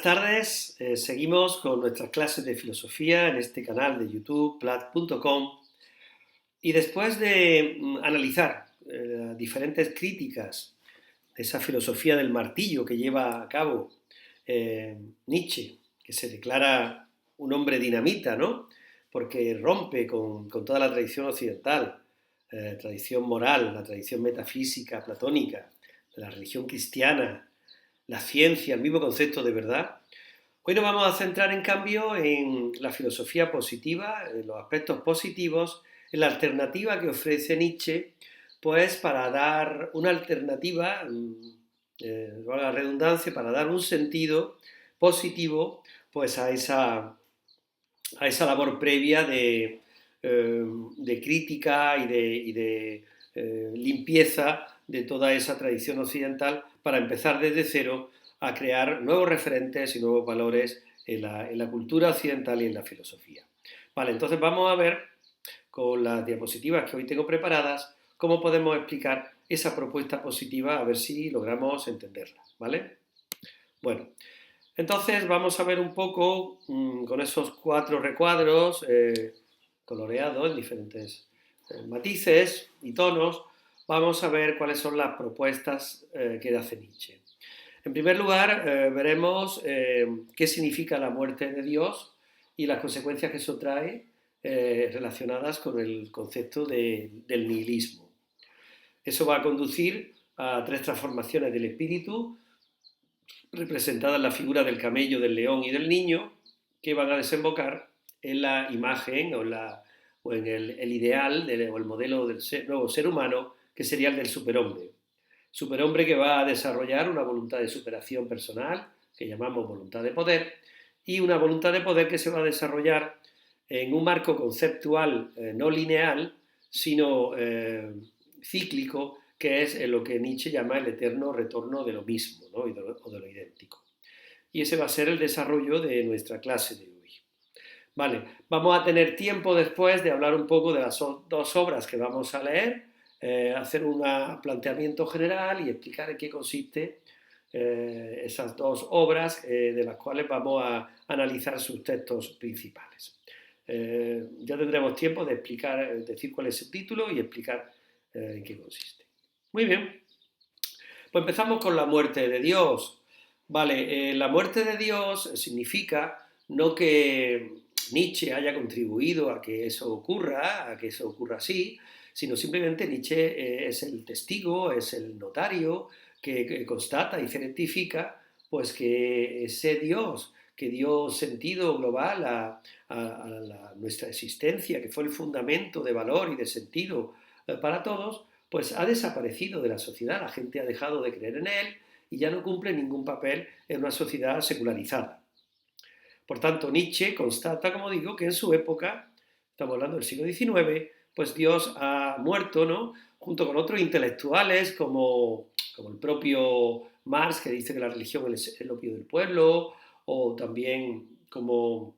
Buenas tardes, seguimos con nuestras clases de filosofía en este canal de YouTube, plat.com, y después de analizar diferentes críticas de esa filosofía del martillo que lleva a cabo Nietzsche, que se declara un hombre dinamita, ¿no? Porque rompe con toda la tradición occidental, tradición moral, la tradición metafísica platónica, de la religión cristiana, la ciencia, el mismo concepto de verdad. Hoy nos vamos a centrar, en cambio, en la filosofía positiva, en los aspectos positivos, en la alternativa que ofrece Nietzsche, pues para dar una alternativa, valga la redundancia, para dar un sentido positivo pues a esa labor previa de crítica y de limpieza de toda esa tradición occidental para empezar desde cero a crear nuevos referentes y nuevos valores en la cultura occidental y en la filosofía. Vale, entonces vamos a ver con las diapositivas que hoy tengo preparadas cómo podemos explicar esa propuesta positiva, a ver si logramos entenderla, ¿vale? Bueno, entonces vamos a ver un poco con esos 4 recuadros coloreados en diferentes matices y tonos, vamos a ver cuáles son las propuestas que hace Nietzsche. En primer lugar, veremos qué significa la muerte de Dios y las consecuencias que eso trae relacionadas con el concepto del nihilismo. Eso va a conducir a 3 transformaciones del espíritu, representadas en la figura del camello, del león y del niño, que van a desembocar en la imagen o en el ideal o el modelo del nuevo ser humano, que sería el del superhombre. Superhombre que va a desarrollar una voluntad de superación personal, que llamamos voluntad de poder, y una voluntad de poder que se va a desarrollar en un marco conceptual no lineal, sino cíclico, que es lo que Nietzsche llama el eterno retorno de lo mismo, ¿no? o de lo idéntico. Y ese va a ser el desarrollo de nuestra clase de hoy. Vale, vamos a tener tiempo después de hablar un poco de las 2 obras que vamos a leer, hacer un planteamiento general y explicar en qué consiste esas 2 obras de las cuales vamos a analizar sus textos principales. Ya tendremos tiempo de explicar, decir cuál es el título y explicar en qué consiste. Muy bien, pues empezamos con la muerte de Dios. Vale, la muerte de Dios significa no que Nietzsche haya contribuido a que eso ocurra así, sino simplemente Nietzsche es el testigo, es el notario que constata y certifica pues que ese Dios que dio sentido global a nuestra existencia, que fue el fundamento de valor y de sentido para todos, pues ha desaparecido de la sociedad, la gente ha dejado de creer en él y ya no cumple ningún papel en una sociedad secularizada. Por tanto, Nietzsche constata, como digo, que en su época, estamos hablando del siglo XIX, pues Dios ha muerto, ¿no? Junto con otros intelectuales como el propio Marx, que dice que la religión es el opio del pueblo, o también como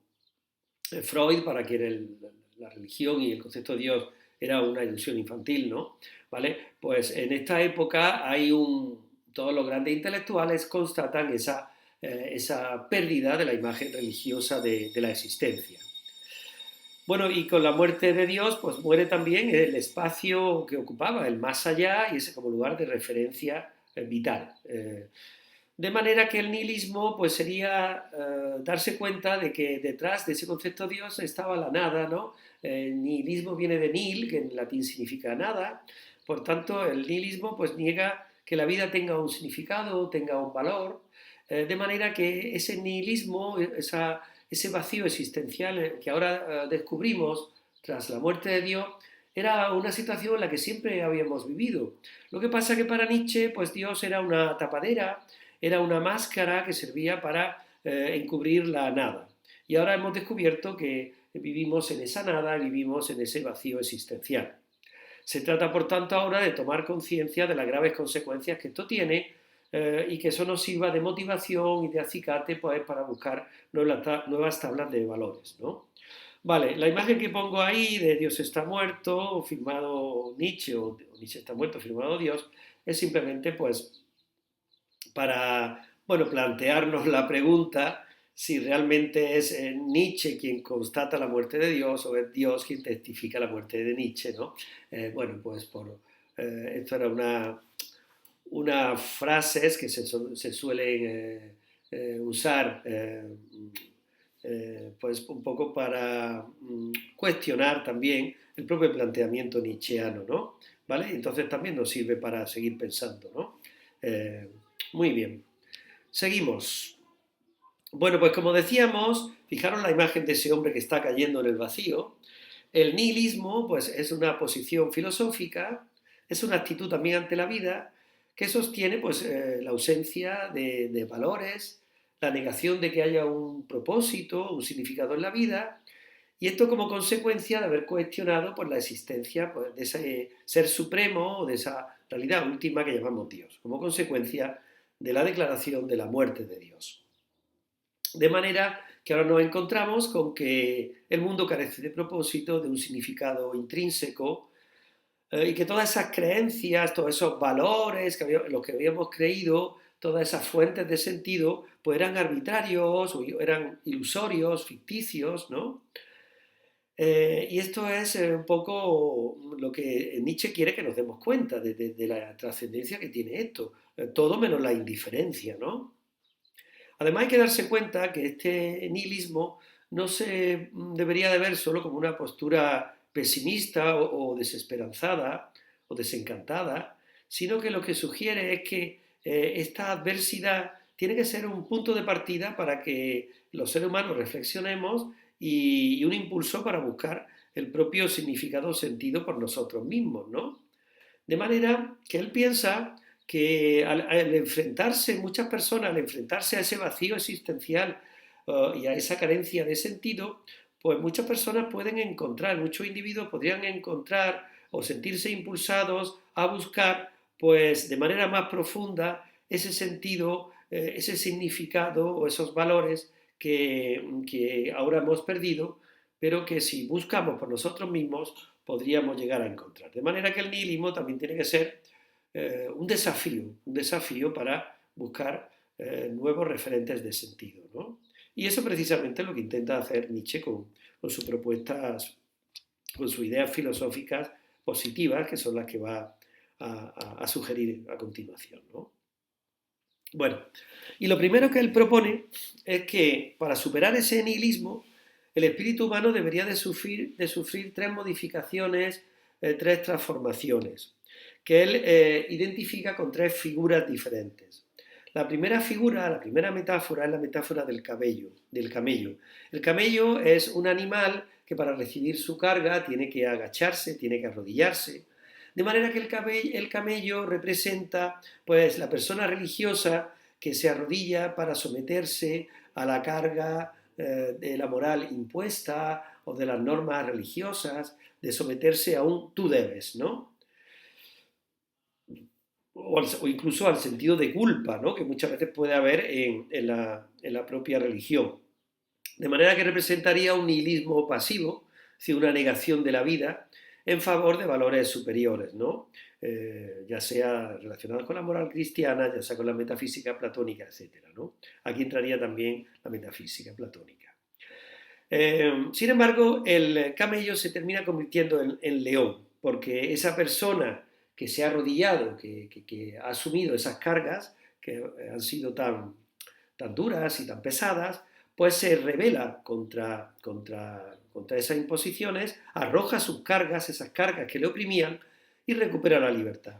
Freud, para quien la religión y el concepto de Dios era una ilusión infantil, ¿no? ¿Vale? Pues en esta época todos los grandes intelectuales constatan esa pérdida de la imagen religiosa de la existencia. Bueno, y con la muerte de Dios, pues muere también el espacio que ocupaba, el más allá, y ese como lugar de referencia vital. De manera que el nihilismo pues sería darse cuenta de que detrás de ese concepto de Dios estaba la nada, ¿no? El nihilismo viene de nihil, que en latín significa nada, por tanto el nihilismo pues niega que la vida tenga un significado, tenga un valor, de manera que ese nihilismo, ese vacío existencial que ahora descubrimos tras la muerte de Dios, era una situación en la que siempre habíamos vivido. Lo que pasa que para Nietzsche pues Dios era una tapadera, era una máscara que servía para encubrir la nada. Y ahora hemos descubierto que vivimos en esa nada, vivimos en ese vacío existencial. Se trata, por tanto, ahora de tomar conciencia de las graves consecuencias que esto tiene y que eso nos sirva de motivación y de acicate pues, para buscar nuevas tablas de valores, ¿no? Vale, la imagen que pongo ahí de Dios está muerto, firmado Nietzsche, o Nietzsche está muerto, firmado Dios, es simplemente pues para bueno, plantearnos la pregunta si realmente es Nietzsche quien constata la muerte de Dios o es Dios quien testifica la muerte de Nietzsche, ¿no? Bueno, pues esto era unas frases que se suelen usar pues un poco para cuestionar también el propio planteamiento nietzscheano, ¿no? ¿Vale? Entonces también nos sirve para seguir pensando, ¿no? Eh, Muy bien. Seguimos. Bueno, pues como decíamos, fijaros la imagen de ese hombre que está cayendo en el vacío. El nihilismo, pues, es una posición filosófica, es una actitud también ante la vida que sostiene, pues, la ausencia de valores, la negación de que haya un propósito, un significado en la vida, y esto como consecuencia de haber cuestionado, pues, la existencia, pues, de ese ser supremo o de esa realidad última que llamamos Dios, como consecuencia de la declaración de la muerte de Dios. De manera que ahora nos encontramos con que el mundo carece de propósito, de un significado intrínseco, y que todas esas creencias, todos esos valores los que habíamos creído, todas esas fuentes de sentido, pues eran arbitrarios, o eran ilusorios, ficticios, ¿no? Y esto es un poco lo que Nietzsche quiere que nos demos cuenta de la trascendencia que tiene esto, todo menos la indiferencia, ¿no? Además hay que darse cuenta que este nihilismo no se debería de ver solo como una postura pesimista o desesperanzada o desencantada, sino que lo que sugiere es que esta adversidad tiene que ser un punto de partida para que los seres humanos reflexionemos y un impulso para buscar el propio significado o sentido por nosotros mismos, ¿no? De manera que él piensa que al enfrentarse, muchas personas, al enfrentarse a ese vacío existencial y a esa carencia de sentido, pues muchas personas pueden encontrar, muchos individuos podrían encontrar o sentirse impulsados a buscar, pues de manera más profunda, ese sentido, ese significado o esos valores que ahora hemos perdido, pero que si buscamos por nosotros mismos podríamos llegar a encontrar. De manera que el nihilismo también tiene que ser un desafío para buscar nuevos referentes de sentido, ¿no? Y eso precisamente es lo que intenta hacer Nietzsche con sus propuestas, con sus ideas filosóficas positivas, que son las que va a sugerir a continuación, ¿no? Bueno, y lo primero que él propone es que para superar ese nihilismo, el espíritu humano debería de sufrir tres modificaciones, tres transformaciones, que él identifica con tres figuras diferentes. La primera figura, la primera metáfora es la metáfora del camello, del camello. El camello es un animal que para recibir su carga tiene que agacharse, tiene que arrodillarse, de manera que el camello representa pues la persona religiosa que se arrodilla para someterse a la carga de la moral impuesta o de las normas religiosas, de someterse a un tú debes, ¿no? O incluso al sentido de culpa, ¿no? Que muchas veces puede haber en la propia religión. De manera que representaría un nihilismo pasivo, es decir, una negación de la vida en favor de valores superiores, ¿no? Ya sea relacionados con la moral cristiana, ya sea con la metafísica platónica, etc., ¿no? Aquí entraría también la metafísica platónica. Sin embargo, el camello se termina convirtiendo en león, porque esa persona que se ha arrodillado, que ha asumido esas cargas que han sido tan duras y tan pesadas, pues se rebela contra esas imposiciones, arroja sus cargas, esas cargas que le oprimían, y recupera la libertad.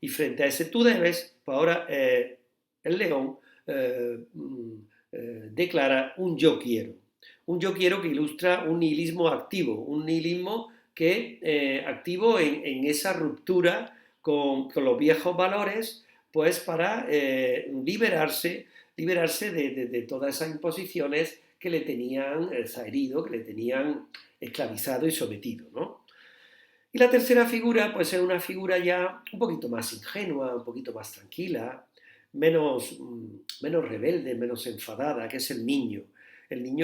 Y frente a ese tú debes, pues ahora el león declara un yo quiero que ilustra un nihilismo activo, un nihilismo activo en esa ruptura con los viejos valores, pues para liberarse de todas esas imposiciones que le tenían zaherido, que le tenían esclavizado y sometido, ¿no? Y la tercera figura, pues es una figura ya un poquito más ingenua, un poquito más tranquila, menos rebelde, menos enfadada, que es el niño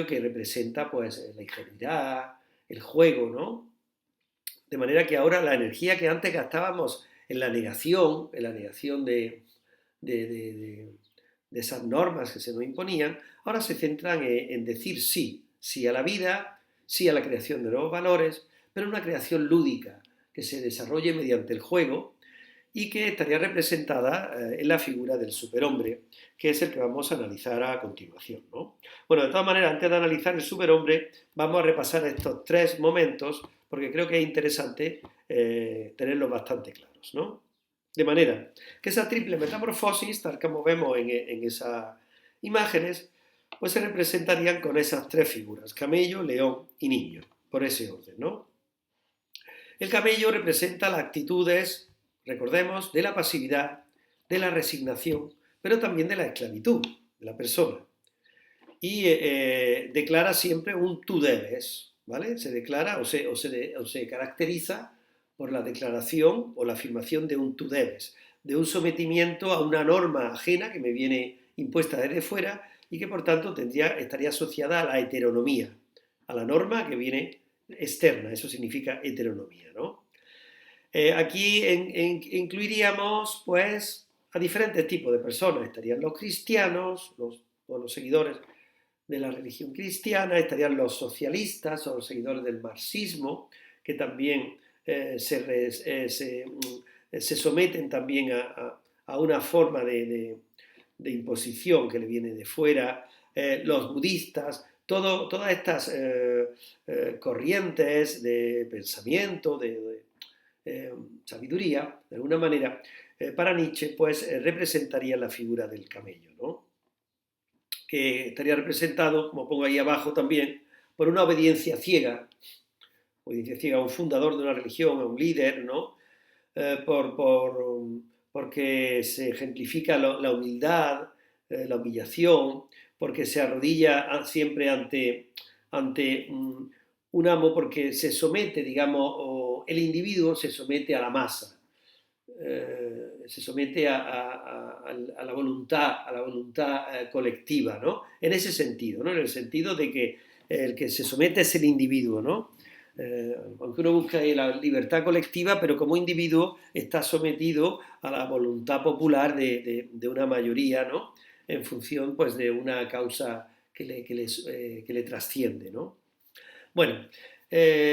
que representa pues la ingenuidad, el juego, ¿no? De manera que ahora la energía que antes gastábamos en la negación de, de esas normas que se nos imponían, ahora se centran en decir sí, sí a la vida, sí a la creación de nuevos valores, pero una creación lúdica que se desarrolle mediante el juego y que estaría representada en la figura del superhombre, que es el que vamos a analizar a continuación, ¿no? Bueno, de todas maneras, antes de analizar el superhombre, vamos a repasar estos tres momentos porque creo que es interesante tenerlos bastante claros, ¿no? De manera que esa triple metamorfosis, tal como vemos en esas imágenes, pues se representarían con esas tres figuras, camello, león y niño, por ese orden, ¿no? El camello representa las actitudes, recordemos, de la pasividad, de la resignación, pero también de la esclavitud de la persona. Y declara siempre un tú debes, ¿vale? Se declara o se caracteriza por la declaración o la afirmación de un tú debes, de un sometimiento a una norma ajena que me viene impuesta desde fuera y que por tanto estaría asociada a la heteronomía, a la norma que viene externa, eso significa heteronomía, ¿no? Aquí incluiríamos pues a diferentes tipos de personas, estarían los cristianos, los seguidores de la religión cristiana, estarían los socialistas o los seguidores del marxismo, que también se someten también a una forma de imposición que le viene de fuera, los budistas, todas estas corrientes de pensamiento, sabiduría, de alguna manera, para Nietzsche, pues representaría la figura del camello, ¿no? Que estaría representado, como pongo ahí abajo también, por una obediencia ciega a un fundador de una religión, a un líder, ¿no? Porque se ejemplifica la humildad, la humillación, porque se arrodilla siempre ante un amo, porque se somete, digamos, o el individuo se somete a la masa, se somete a la voluntad colectiva, ¿no? En ese sentido, ¿no? En el sentido de que el que se somete es el individuo, ¿no? Aunque uno busca la libertad colectiva, pero como individuo está sometido a la voluntad popular de una mayoría, ¿no? En función, pues, de una causa que le trasciende, ¿no? Bueno,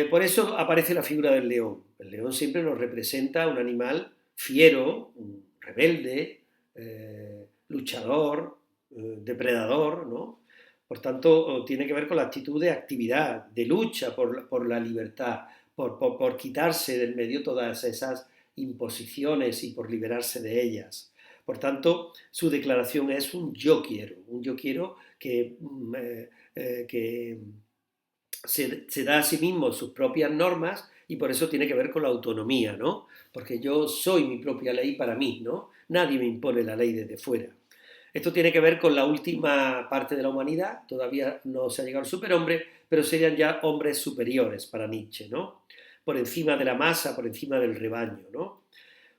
por eso aparece la figura del león. El león siempre nos representa un animal fiero, un rebelde, luchador, depredador, ¿no? Por tanto, tiene que ver con la actitud de actividad, de lucha por la libertad, por quitarse del medio todas esas imposiciones y por liberarse de ellas. Por tanto, su declaración es un yo quiero que se da a sí mismo sus propias normas y por eso tiene que ver con la autonomía, ¿no? Porque yo soy mi propia ley para mí, ¿no? Nadie me impone la ley desde fuera. Esto tiene que ver con la última parte de la humanidad, todavía no se ha llegado al superhombre, pero serían ya hombres superiores para Nietzsche, ¿no? Por encima de la masa, por encima del rebaño, ¿no?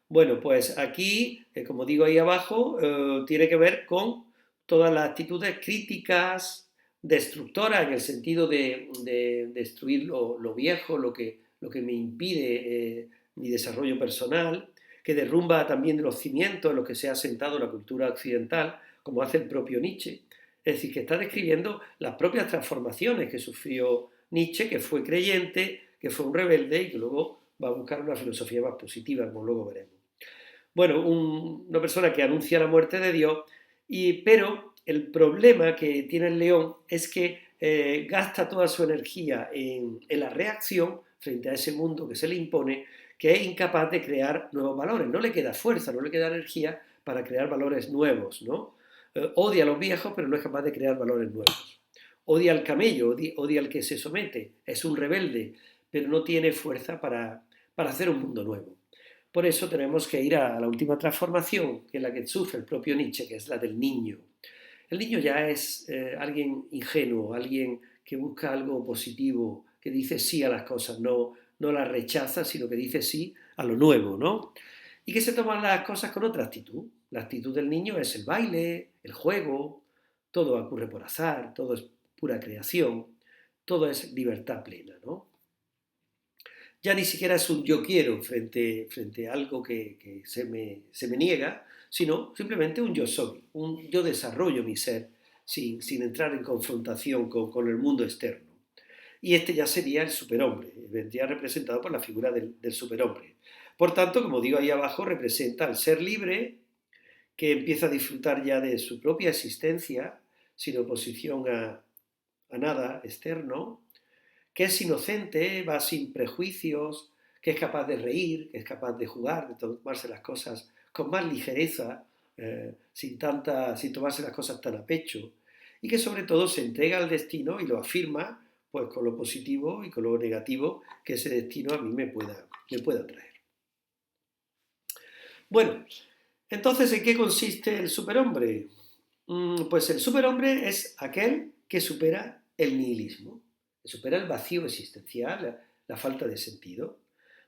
Bueno, pues aquí, como digo ahí abajo, tiene que ver con todas las actitudes críticas, destructoras, en el sentido de destruir lo viejo, lo que me impide mi desarrollo personal, que derrumba también los cimientos en los que se ha asentado la cultura occidental, como hace el propio Nietzsche. Es decir, que está describiendo las propias transformaciones que sufrió Nietzsche, que fue creyente, que fue un rebelde y que luego va a buscar una filosofía más positiva, como luego veremos. Bueno, una persona que anuncia la muerte de Dios, pero el problema que tiene el león es que gasta toda su energía en la reacción frente a ese mundo que se le impone, que es incapaz de crear nuevos valores. No le queda fuerza, no le queda energía para crear valores nuevos, ¿no? Odia a los viejos, pero no es capaz de crear valores nuevos. Odia al camello, odia al que se somete, es un rebelde, pero no tiene fuerza para hacer un mundo nuevo. Por eso tenemos que ir a la última transformación, que es la que sufre el propio Nietzsche, que es la del niño. El niño ya es alguien ingenuo, alguien que busca algo positivo, que dice sí a las cosas, no las rechaza, sino que dice sí a lo nuevo, ¿no? Y que se toman las cosas con otra actitud. La actitud del niño es el baile, el juego, todo ocurre por azar, todo es pura creación, todo es libertad plena, ¿no? Ya ni siquiera es un yo quiero frente a algo que se me niega, sino simplemente un yo soy, yo desarrollo mi ser sin entrar en confrontación con el mundo externo. Y este ya sería el superhombre, vendría representado por la figura del superhombre. Por tanto, como digo ahí abajo, representa al ser libre que empieza a disfrutar ya de su propia existencia sin oposición a nada externo, que es inocente, va sin prejuicios, que es capaz de reír, que es capaz de jugar, de tomarse las cosas con más ligereza, sin tomarse las cosas tan a pecho, y que sobre todo se entrega al destino y lo afirma pues con lo positivo y con lo negativo que ese destino a mí me pueda traer. Bueno, entonces, ¿en qué consiste el superhombre? Pues el superhombre es aquel que supera el nihilismo, que supera el vacío existencial, la falta de sentido,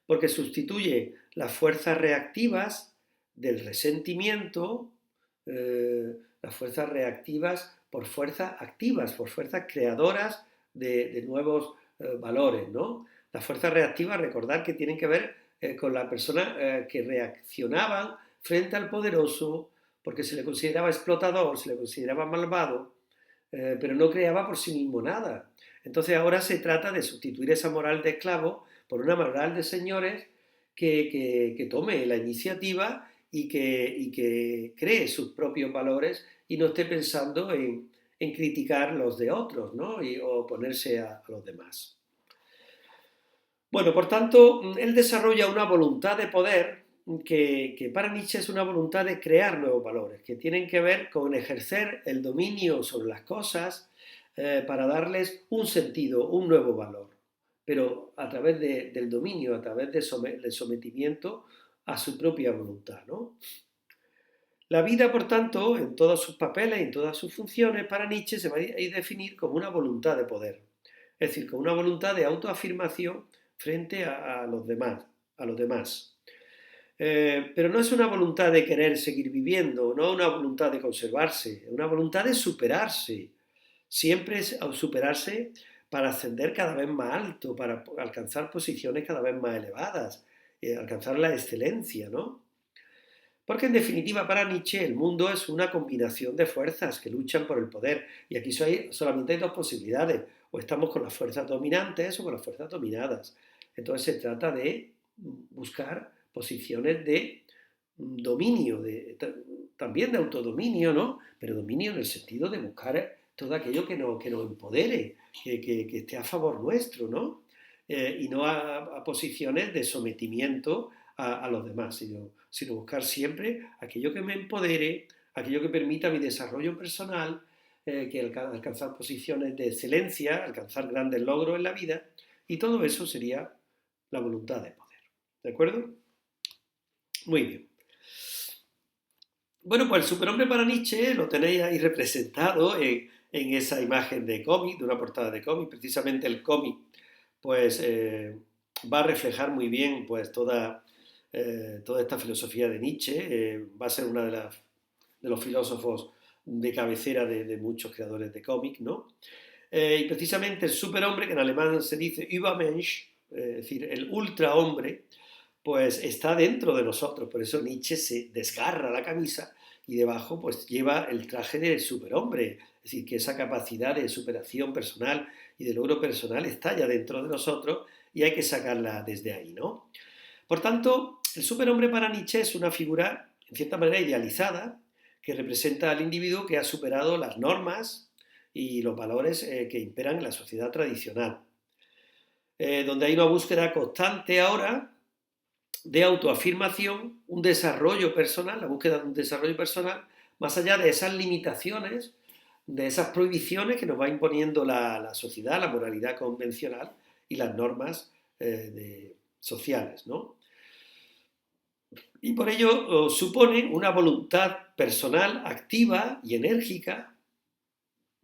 porque sustituye las fuerzas reactivas del resentimiento, las fuerzas reactivas por fuerzas activas, por fuerzas creadoras de nuevos valores, ¿no? Las fuerzas reactivas, recordad que tienen que ver con la persona que reaccionaban frente al poderoso, porque se le consideraba explotador, se le consideraba malvado, pero no creaba por sí mismo nada. Entonces ahora se trata de sustituir esa moral de esclavo por una moral de señores que tome la iniciativa y que cree sus propios valores y no esté pensando en criticar los de otros, ¿no? O oponerse a los demás. Bueno, por tanto, él desarrolla una voluntad de poder que para Nietzsche es una voluntad de crear nuevos valores, que tienen que ver con ejercer el dominio sobre las cosas para darles un sentido, un nuevo valor, pero a través del dominio, a través del sometimiento a su propia voluntad, ¿no? La vida, por tanto, en todos sus papeles y en todas sus funciones, para Nietzsche se va a definir como una voluntad de poder, es decir, como una voluntad de autoafirmación frente a los demás, a los demás. Pero no es una voluntad de querer seguir viviendo, no una voluntad de conservarse, es una voluntad de superarse. Siempre es superarse para ascender cada vez más alto, para alcanzar posiciones cada vez más elevadas, alcanzar la excelencia, ¿no? Porque en definitiva para Nietzsche el mundo es una combinación de fuerzas que luchan por el poder. Y aquí solamente hay dos posibilidades. O estamos con las fuerzas dominantes o con las fuerzas dominadas. Entonces se trata de buscar posiciones de dominio, también de autodominio, ¿no? Pero dominio en el sentido de buscar todo aquello que nos empodere, que esté a favor nuestro, ¿no? Y no a posiciones de sometimiento a los demás, sino buscar siempre aquello que me empodere, aquello que permita mi desarrollo personal, que alcanzar posiciones de excelencia, alcanzar grandes logros en la vida, y todo eso sería la voluntad de poder. ¿De acuerdo? Muy bien. Bueno, pues el superhombre para Nietzsche lo tenéis ahí representado en esa imagen de cómic, de una portada de cómic. Precisamente el cómic, pues, va a reflejar muy bien, pues, toda esta filosofía de Nietzsche. Va a ser uno de los filósofos de cabecera de muchos creadores de cómic, ¿no? Y precisamente el superhombre, que en alemán se dice Übermensch, es decir, el ultrahombre, pues está dentro de nosotros. Por eso Nietzsche se desgarra la camisa y debajo pues lleva el traje del superhombre. Es decir, que esa capacidad de superación personal y de logro personal está ya dentro de nosotros y hay que sacarla desde ahí, ¿no? Por tanto, el superhombre para Nietzsche es una figura, en cierta manera, idealizada, que representa al individuo que ha superado las normas y los valores que imperan en la sociedad tradicional. Donde hay una búsqueda constante ahora de autoafirmación, un desarrollo personal, la búsqueda de un desarrollo personal, más allá de esas limitaciones, de esas prohibiciones que nos va imponiendo la sociedad, la moralidad convencional y las normas sociales, ¿no? Y por ello supone una voluntad personal activa y enérgica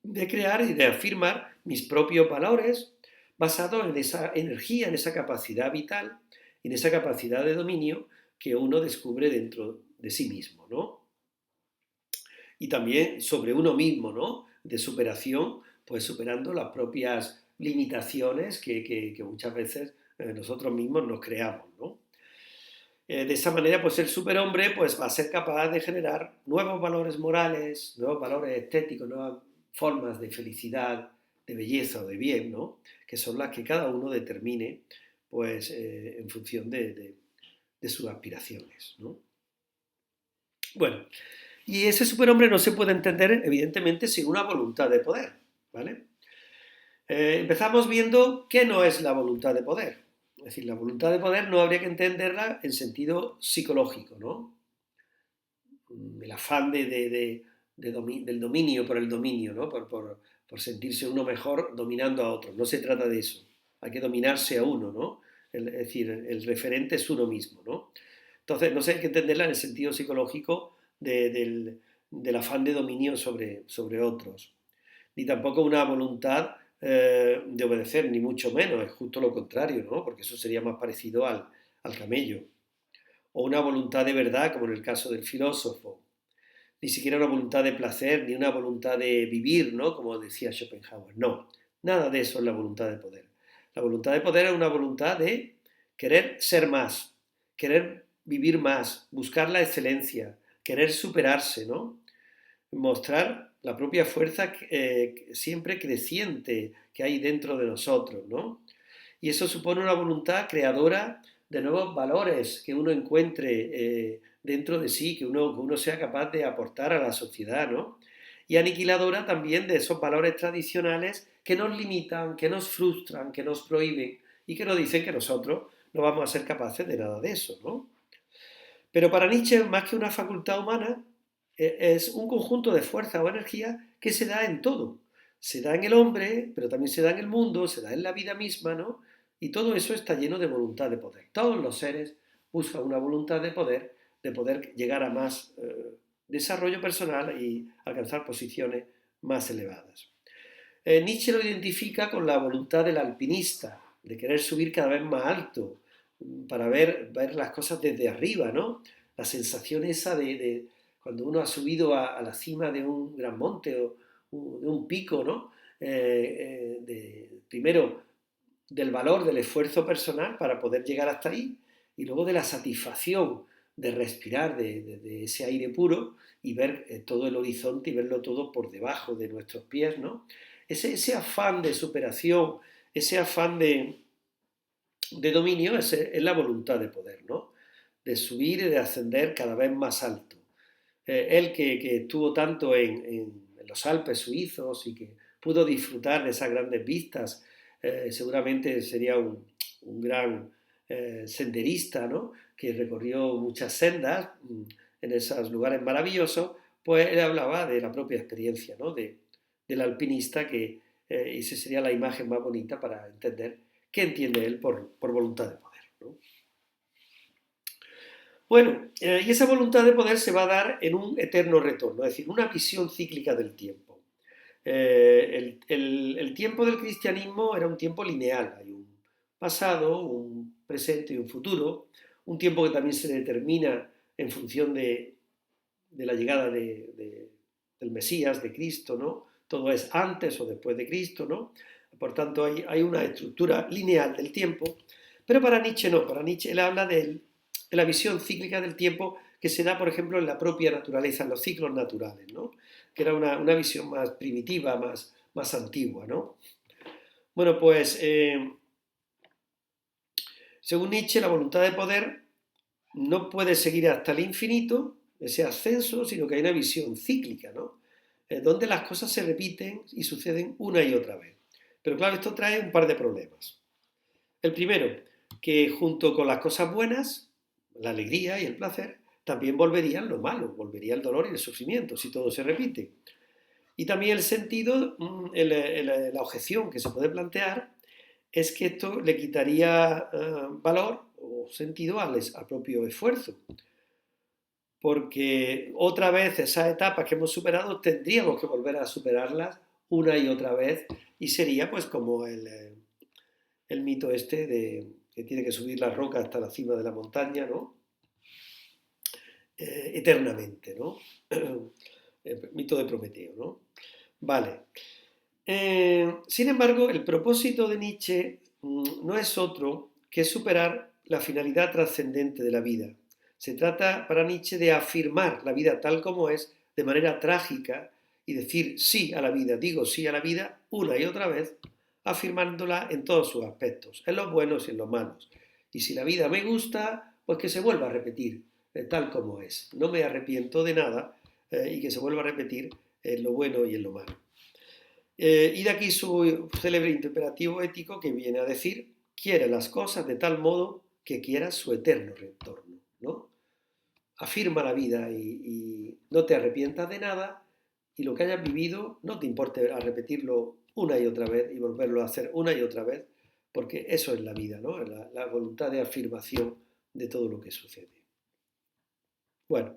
de crear y de afirmar mis propios valores basados en esa energía, en esa capacidad vital, en esa capacidad de dominio que uno descubre dentro de sí mismo, ¿no? Y también sobre uno mismo, ¿no? De superación, pues superando las propias limitaciones que muchas veces nosotros mismos nos creamos, ¿no? De esa manera, pues el superhombre pues, va a ser capaz de generar nuevos valores morales, nuevos valores estéticos, nuevas formas de felicidad, de belleza o de bien, ¿no? Que son las que cada uno determine pues, en función de sus aspiraciones, ¿no? Bueno, y ese superhombre no se puede entender, evidentemente, sin una voluntad de poder, ¿vale? Empezamos viendo qué no es la voluntad de poder. Es decir, la voluntad de poder no habría que entenderla en sentido psicológico, ¿no? El afán del dominio por el dominio, ¿no? Por sentirse uno mejor dominando a otros. No se trata de eso. Hay que dominarse a uno, ¿no? Es decir, el referente es uno mismo, ¿no? Entonces, no sé, hay que entenderla en el sentido psicológico del afán de dominio sobre otros. Ni tampoco una voluntad de obedecer, ni mucho menos, es justo lo contrario, ¿no? Porque eso sería más parecido al camello. O una voluntad de verdad, como en el caso del filósofo. Ni siquiera una voluntad de placer, ni una voluntad de vivir, ¿no? Como decía Schopenhauer. No, nada de eso es la voluntad de poder. La voluntad de poder es una voluntad de querer ser más, querer vivir más, buscar la excelencia, querer superarse, ¿no? Mostrar la propia fuerza siempre creciente que hay dentro de nosotros, ¿no? Y eso supone una voluntad creadora de nuevos valores que uno encuentre dentro de sí, que uno sea capaz de aportar a la sociedad, ¿no? Y aniquiladora también de esos valores tradicionales que nos limitan, que nos frustran, que nos prohíben y que nos dicen que nosotros no vamos a ser capaces de nada de eso, ¿no? Pero para Nietzsche, más que una facultad humana, es un conjunto de fuerza o energía que se da en todo. Se da en el hombre, pero también se da en el mundo, se da en la vida misma, ¿no? Y todo eso está lleno de voluntad de poder. Todos los seres buscan una voluntad de poder llegar a más desarrollo personal y alcanzar posiciones más elevadas. Nietzsche lo identifica con la voluntad del alpinista, de querer subir cada vez más alto, para ver las cosas desde arriba, ¿no? La sensación esa de cuando uno ha subido a la cima de un gran monte o de un pico, ¿no? Primero, del valor del esfuerzo personal para poder llegar hasta ahí y luego de la satisfacción de respirar de ese aire puro y ver todo el horizonte y verlo todo por debajo de nuestros pies, ¿no? Ese afán de superación, ese afán de dominio es la voluntad de poder, ¿no? De subir y de ascender cada vez más alto. Él que estuvo tanto en los Alpes suizos y que pudo disfrutar de esas grandes vistas, seguramente sería un gran senderista, ¿no? Que recorrió muchas sendas en esos lugares maravillosos, pues él hablaba de la propia experiencia, ¿no? Del alpinista, que esa sería la imagen más bonita para entender qué entiende él por voluntad de poder, ¿no? Bueno, y esa voluntad de poder se va a dar en un eterno retorno, es decir, una visión cíclica del tiempo. El tiempo del cristianismo era un tiempo lineal, hay un pasado, un presente y un futuro, un tiempo que también se determina en función de la llegada del Mesías, de Cristo, ¿no? Todo es antes o después de Cristo, ¿no? Por tanto, hay una estructura lineal del tiempo, pero para Nietzsche no, para Nietzsche él habla de la visión cíclica del tiempo que se da, por ejemplo, en la propia naturaleza, en los ciclos naturales, ¿no? Que era una visión más primitiva, más antigua, ¿no? Bueno, pues según Nietzsche, la voluntad de poder no puede seguir hasta el infinito, ese ascenso, sino que hay una visión cíclica, ¿no? Donde las cosas se repiten y suceden una y otra vez. Pero claro, esto trae un par de problemas. El primero, que junto con las cosas buenas, la alegría y el placer, también volverían lo malo, volvería el dolor y el sufrimiento, si todo se repite. Y también el sentido, la objeción que se puede plantear es que esto le quitaría valor o sentido al propio esfuerzo. Porque otra vez esas etapas que hemos superado tendríamos que volver a superarlas una y otra vez y sería pues como el mito este de que tiene que subir la roca hasta la cima de la montaña, ¿no? Eternamente, ¿no? El mito de Prometeo, ¿no? Vale. Sin embargo, el propósito de Nietzsche no es otro que superar la finalidad trascendente de la vida. Se trata para Nietzsche de afirmar la vida tal como es de manera trágica y decir sí a la vida, digo sí a la vida una y otra vez, afirmándola en todos sus aspectos, en los buenos y en los malos. Y si la vida me gusta, pues que se vuelva a repetir tal como es. No me arrepiento de nada y que se vuelva a repetir en lo bueno y en lo malo. Y de aquí su célebre imperativo ético que viene a decir, quiere las cosas de tal modo que quiera su eterno retorno, ¿no? Afirma la vida y no te arrepientas de nada y lo que hayas vivido no te importe a repetirlo una y otra vez y volverlo a hacer una y otra vez, porque eso es la vida, ¿no? La voluntad de afirmación de todo lo que sucede. Bueno,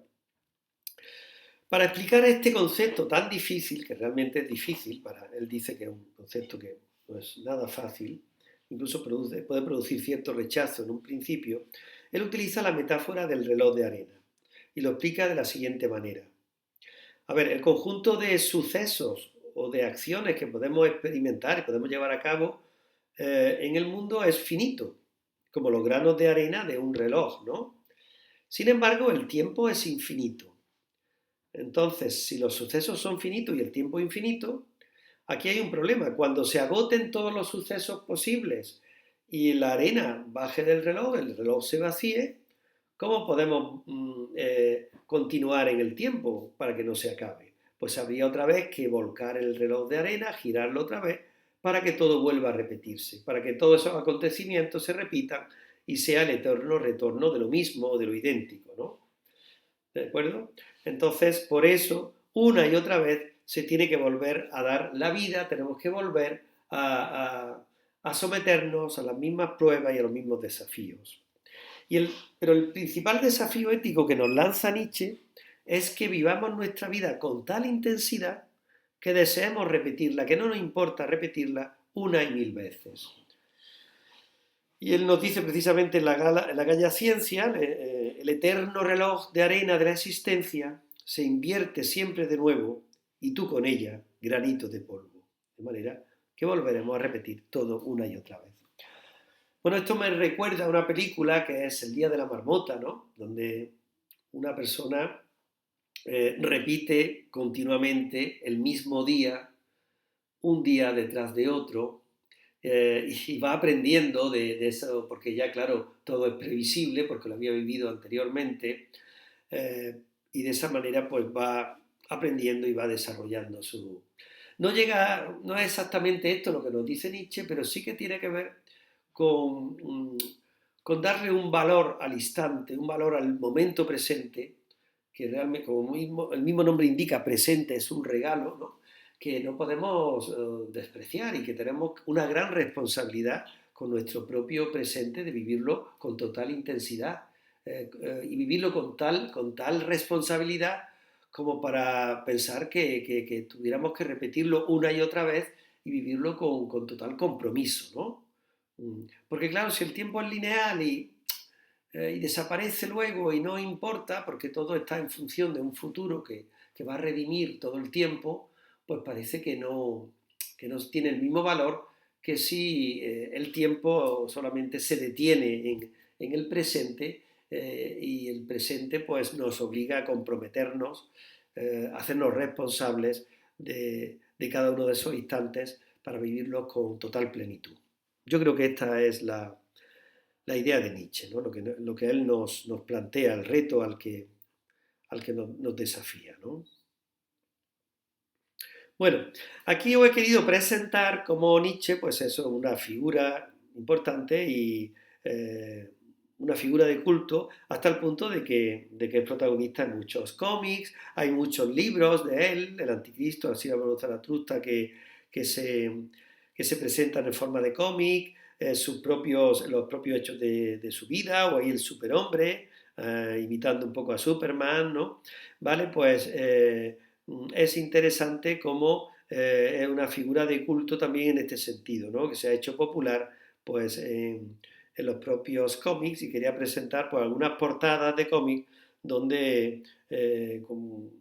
para explicar este concepto tan difícil, que realmente es difícil, él dice que es un concepto que no es nada fácil, incluso puede producir cierto rechazo en un principio, él utiliza la metáfora del reloj de arena y lo explica de la siguiente manera. A ver, el conjunto de sucesos o de acciones que podemos experimentar y podemos llevar a cabo en el mundo es finito, como los granos de arena de un reloj, ¿no? Sin embargo, el tiempo es infinito. Entonces, si los sucesos son finitos y el tiempo infinito, aquí hay un problema. Cuando se agoten todos los sucesos posibles y la arena baje del reloj, el reloj se vacíe, ¿cómo podemos continuar en el tiempo para que no se acabe? Pues habría otra vez que volcar el reloj de arena, girarlo otra vez, para que todo vuelva a repetirse, para que todos esos acontecimientos se repitan y sea el eterno retorno de lo mismo o de lo idéntico, ¿no? ¿De acuerdo? Entonces, por eso, una y otra vez se tiene que volver a dar la vida, tenemos que volver a someternos a las mismas pruebas y a los mismos desafíos. Pero el principal desafío ético que nos lanza Nietzsche es que vivamos nuestra vida con tal intensidad que deseemos repetirla, que no nos importa repetirla una y mil veces. Y él nos dice precisamente en la Gaia Ciencia, el eterno reloj de arena de la existencia se invierte siempre de nuevo y tú con ella, granito de polvo. De manera que volveremos a repetir todo una y otra vez. Bueno, esto me recuerda a una película que es El Día de la Marmota, ¿no? Donde una persona repite continuamente el mismo día, un día detrás de otro, y va aprendiendo de eso, porque ya, claro, todo es previsible, porque lo había vivido anteriormente, eh, y de esa manera pues va aprendiendo y va desarrollando su... No es exactamente esto lo que nos dice Nietzsche, pero sí que tiene que ver con, con darle un valor al instante, un valor al momento presente, que realmente, como el mismo nombre indica, presente es un regalo, ¿no? Que no podemos despreciar y que tenemos una gran responsabilidad con nuestro propio presente de vivirlo con total intensidad y vivirlo con tal responsabilidad como para pensar que tuviéramos que repetirlo una y otra vez y vivirlo con total compromiso, ¿no? Porque claro, si el tiempo es lineal y desaparece luego y no importa, porque todo está en función de un futuro que va a redimir todo el tiempo, pues parece que no tiene el mismo valor que si el tiempo solamente se detiene en el presente y el presente pues nos obliga a comprometernos, a hacernos responsables de cada uno de esos instantes para vivirlos con total plenitud. Yo creo que esta es la idea de Nietzsche, ¿no? Lo que él nos plantea, el reto al que nos desafía, ¿no? Bueno, aquí os he querido presentar como Nietzsche, pues eso, una figura importante y una figura de culto hasta el punto de que es protagonista en muchos cómics, hay muchos libros de él, el Anticristo, así la Zaratustra, que, se, que se presentan en forma de cómic, los propios hechos de su vida, o ahí el superhombre, imitando un poco a Superman, ¿no? Vale, pues es interesante cómo es una figura de culto también en este sentido, ¿no? Que se ha hecho popular pues en los propios cómics y quería presentar pues, algunas portadas de cómics donde con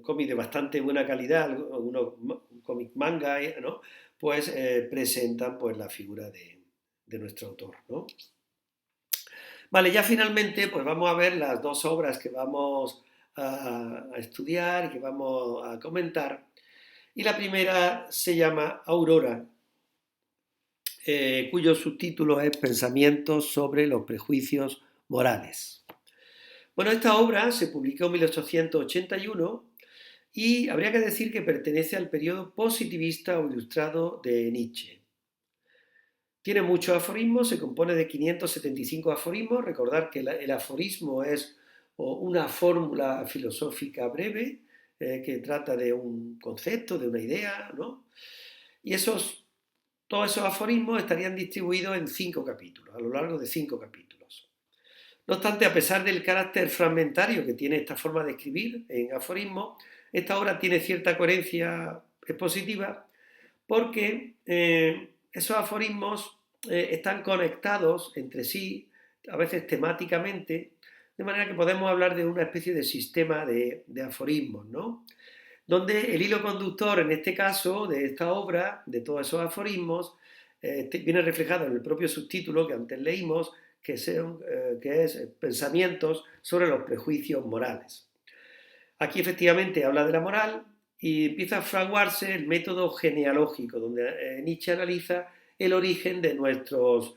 cómics de bastante buena calidad, algunos cómics manga, ¿no? Pues presentan pues la figura de nuestro autor, ¿no? Vale, ya finalmente pues vamos a ver las dos obras que vamos a estudiar y que vamos a comentar. Y la primera se llama Aurora, cuyo subtítulo es Pensamientos sobre los prejuicios morales. Bueno, esta obra se publicó en 1881 y habría que decir que pertenece al periodo positivista o ilustrado de Nietzsche. Tiene muchos aforismos, se compone de 575 aforismos. Recordar que el aforismo es una fórmula filosófica breve que trata de un concepto, de una idea, ¿no? Y todos esos aforismos estarían distribuidos en 5 capítulos, a lo largo de 5 capítulos. No obstante, a pesar del carácter fragmentario que tiene esta forma de escribir en aforismos, esta obra tiene cierta coherencia expositiva porque esos aforismos están conectados entre sí, a veces temáticamente, de manera que podemos hablar de una especie de sistema de aforismos, ¿no? Donde el hilo conductor, en este caso, de esta obra, de todos esos aforismos, viene reflejado en el propio subtítulo que antes leímos, que es Pensamientos sobre los prejuicios morales. Aquí efectivamente habla de la moral y empieza a fraguarse el método genealógico, donde Nietzsche analiza el origen de nuestros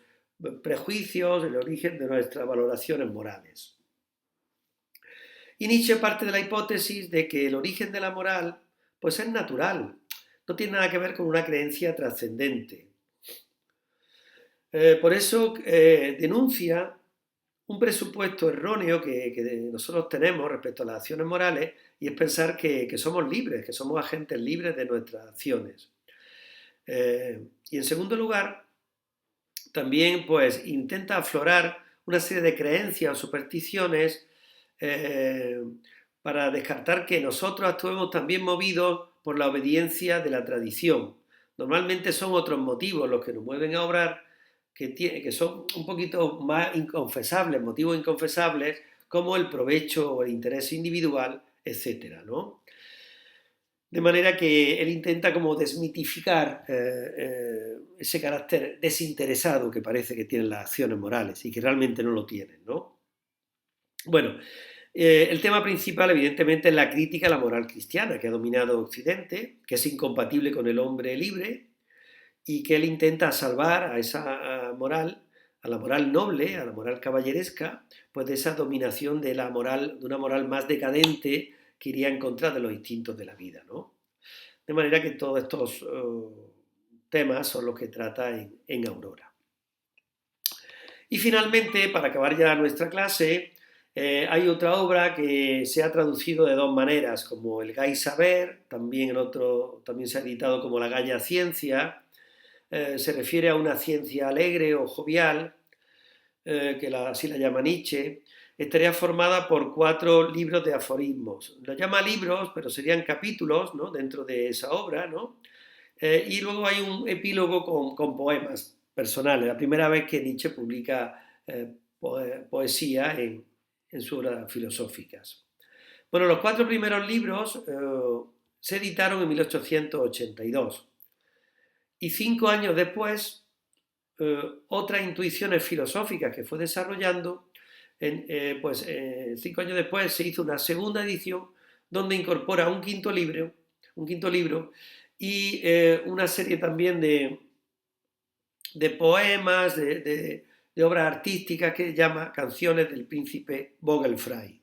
prejuicios, el origen de nuestras valoraciones morales. Y Nietzsche parte de la hipótesis de que el origen de la moral pues es natural, no tiene nada que ver con una creencia trascendente. Por eso denuncia un presupuesto erróneo que nosotros tenemos respecto a las acciones morales y es pensar que somos libres, que somos agentes libres de nuestras acciones. Y en segundo lugar, también pues intenta aflorar una serie de creencias o supersticiones para descartar que nosotros actuemos también movidos por la obediencia de la tradición. Normalmente son otros motivos los que nos mueven a obrar que son un poquito más inconfesables, motivos inconfesables, como el provecho o el interés individual, etcétera, ¿no? De manera que él intenta como desmitificar ese carácter desinteresado que parece que tienen las acciones morales y que realmente no lo tienen, ¿no? Bueno, el tema principal evidentemente es la crítica a la moral cristiana que ha dominado Occidente, que es incompatible con el hombre libre y que él intenta salvar a esa moral, a la moral noble, a la moral caballeresca, pues de esa dominación de la moral, de una moral más decadente que iría en contra de los instintos de la vida, ¿no? De manera que todos estos temas son los que trata en Aurora. Y finalmente, para acabar ya nuestra clase, hay otra obra que se ha traducido de dos maneras, como el Gai Saber, también se ha editado como la Gaya Ciencia. Se refiere a una ciencia alegre o jovial, así la llama Nietzsche. Estaría formada por 4 libros de aforismos. Los llama libros, pero serían capítulos, ¿no?, dentro de esa obra, ¿no? Y luego hay un epílogo con poemas personales. La primera vez que Nietzsche publica poesía en sus obras filosóficas. Bueno, los 4 primeros libros se editaron en 1882. Y 5 años después, otras intuiciones filosóficas que fue desarrollando, 5 años después se hizo una segunda edición donde incorpora un quinto libro y una serie también de poemas, de obras artísticas que llama Canciones del Príncipe Vogelfrey.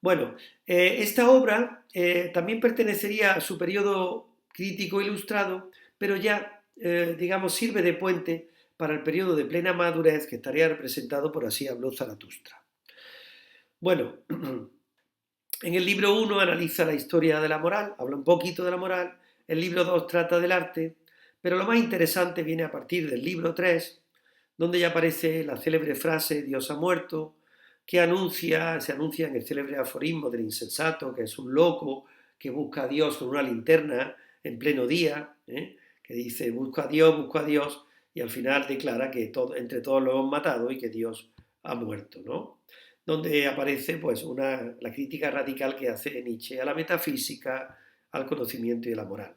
Bueno, esta obra también pertenecería a su periodo crítico ilustrado, pero ya, digamos, sirve de puente para el periodo de plena madurez que estaría representado por Así habló Zaratustra. Bueno, en el libro 1 analiza la historia de la moral, habla un poquito de la moral, el libro 2 trata del arte, pero lo más interesante viene a partir del libro 3, donde ya aparece la célebre frase Dios ha muerto, que se anuncia en el célebre aforismo del insensato, que es un loco que busca a Dios con una linterna en pleno día, que dice busco a Dios, y al final declara que entre todos lo hemos matado y que Dios ha muerto, ¿no? Donde aparece pues la crítica radical que hace Nietzsche a la metafísica, al conocimiento y a la moral.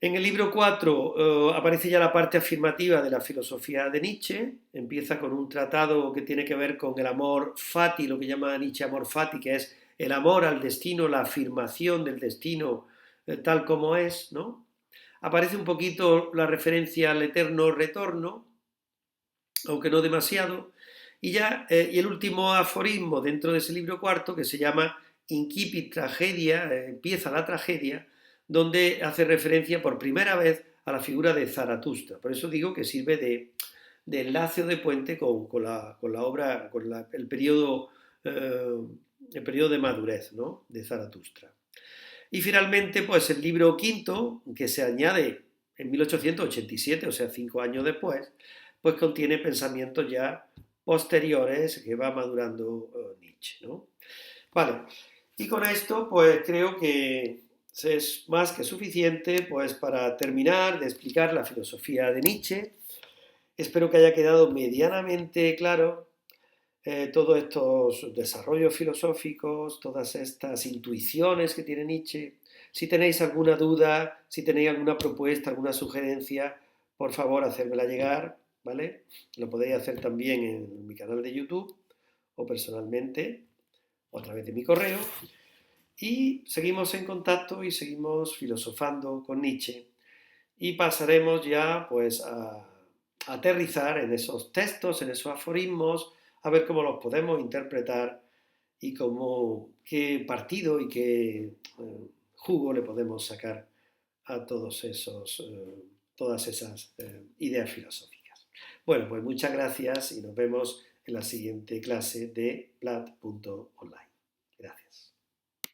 En el libro 4 aparece ya la parte afirmativa de la filosofía de Nietzsche, empieza con un tratado que tiene que ver con el amor fati, lo que llama Nietzsche amor fati, que es el amor al destino, la afirmación del destino tal como es, ¿no? Aparece un poquito la referencia al eterno retorno, aunque no demasiado, y el último aforismo dentro de ese libro cuarto, que se llama Incipit Tragedia, empieza la tragedia, donde hace referencia por primera vez a la figura de Zaratustra. Por eso digo que sirve de enlace o de puente con la obra, eh, el periodo de madurez, ¿no?, de Zaratustra. Y finalmente, pues el libro quinto, que se añade en 1887, o sea, 5 años después, pues contiene pensamientos ya posteriores que va madurando Nietzsche, ¿no? Vale, y con esto pues creo que es más que suficiente pues para terminar de explicar la filosofía de Nietzsche. Espero que haya quedado medianamente claro todos estos desarrollos filosóficos, todas estas intuiciones que tiene Nietzsche. Si tenéis alguna duda, si tenéis alguna propuesta, alguna sugerencia, por favor, hacérmela llegar, ¿vale? Lo podéis hacer también en mi canal de YouTube o personalmente o a través de mi correo. Y seguimos en contacto y seguimos filosofando con Nietzsche. Y pasaremos ya pues a aterrizar en esos textos, en esos aforismos, a ver cómo los podemos interpretar y cómo, qué partido y qué jugo le podemos sacar a todas esas ideas filosóficas. Bueno, pues muchas gracias y nos vemos en la siguiente clase de plat.online. Gracias.